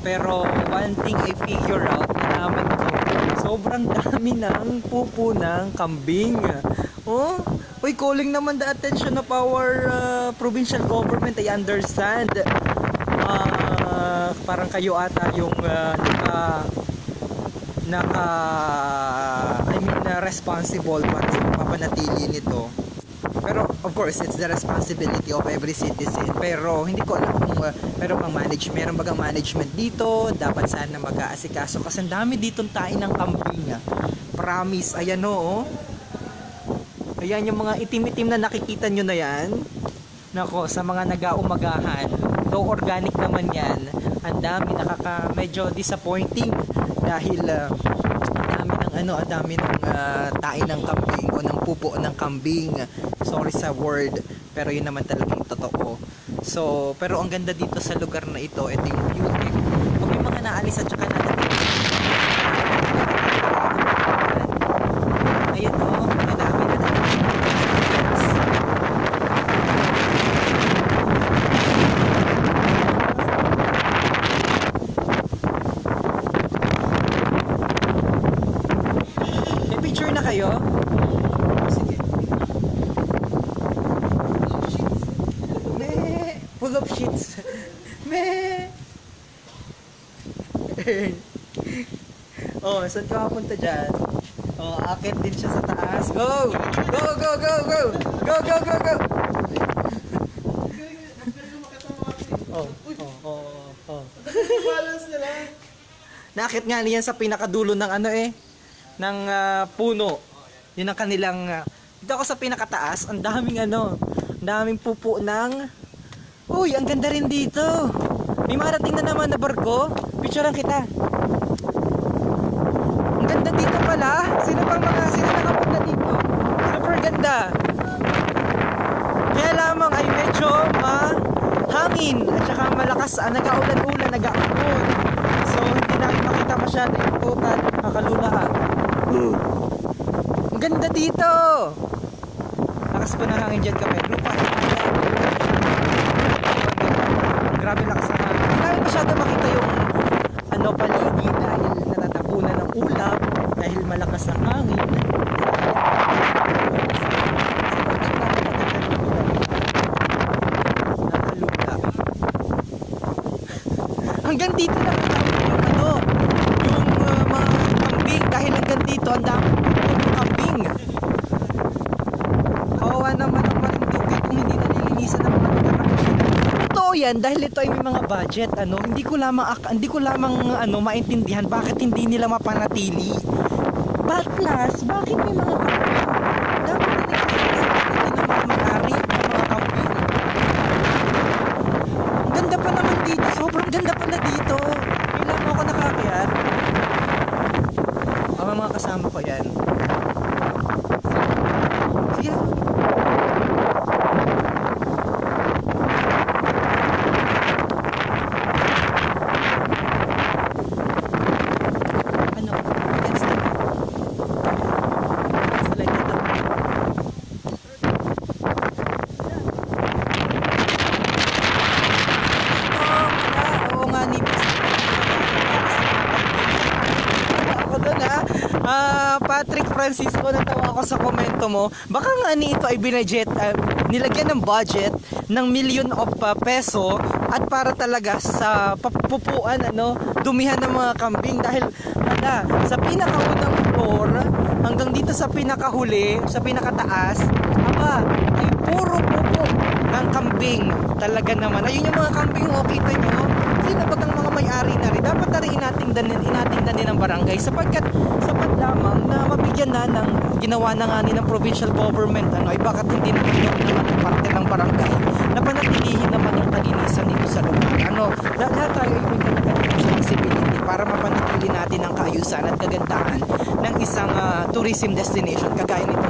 Pero one thing I figure out, nalaman ko, sobrang dami ng pupo ng kambing. Oh, uy, calling naman the attention of our provincial government. I understand. Parang kayo ata yung responsible para sa papanatili nito. Pero of course, it's the responsibility of every citizen. Pero hindi ko alam kung meron bagang management dito. Dapat sana mag-aasikaso kasi ang dami ditong tain ng kambing. Promise, ayan o. Ayan yung mga itim-itim na nakikita nyo na yan. Nako, sa mga nag-aumagahan. Though organic naman yan, ang dami medyo disappointing dahil ang dami ng tain ng kambing o ng pupo ng kambing. Sorry sa word, pero yun naman talaga yung totoo. So, pero ang ganda dito sa lugar na ito, ito yung view. Kung may mga naalis at saka natin. Ayan o, madami na natin. May picture na kayo? Full of shits. Meh. Oh, saan ka mapunta dyan? Oh, akit din siya sa taas. Go! Go, go, go, go! Go, go, go, go! Oh. Balance nila. Nakakit nga niyan sa pinakadulo ng ng puno. Yun ang kanilang dito ako sa pinakataas, ang daming pupo ng. Uy, ang ganda rin dito. May marating na naman na barko. Picturean kita. Ang ganda dito pala. Sino nakapunta dito? Super ganda. Kaya lamang ay medyo hangin at saka malakas, nag-aulan-ulan, nag-aamon. So hindi namin makita masyado yung total. Kakalula Ang ganda dito. Lakas pa na hangin dyan kami. Lupa. Grabe lakas na hangin. Hindi namin masyado makita yung paligid dahil natatapunan ng ulap dahil malakas ang hangin. Nakalula. Hanggang dito lang yung mga kambing dahil hanggang dito ang dami ng kambing. Kawawa naman ang Marinduque kung hindi nalilinisan ng mga lugar ng kusina. Totoo yan dahil ito ay may mga budget. Hindi ko lamang maintindihan bakit hindi nila mapanatili. But plus, bakit may mga kambing? Dapat hindi na mag-ari ng mga kambing. Ang ganda pa naman dito. Sobrang ganda pala dito. Kailan mo ako nakakayat? Ang mga kasama ko yan. Sige. Patrick Francisco, natawa ako sa komento mo. Baka nga ito ay nilagyan ng budget ng million of peso at para talaga sa papupuan, dumihan ng mga kambing dahil sa pinakaunang floor hanggang dito sa pinakahuli, sa pinakataas, ay puro pupo ng kambing. Talaga naman. Ayun yung mga kambing, kita nyo. Sino ba ang mga may-ari na rin? Dapat na rin inatingnan din ng barangay sapat lamang na mabigyan na ng ginawa na nga ng provincial government ay bakit hindi naman ng parte ng barangay na panatilihin naman yung kalinisan dito sa lugar. Lahat tayo ay may kanya-kanya responsibility para mapanatili natin ang kaayusan at kagandahan ng isang tourism destination kagaya nito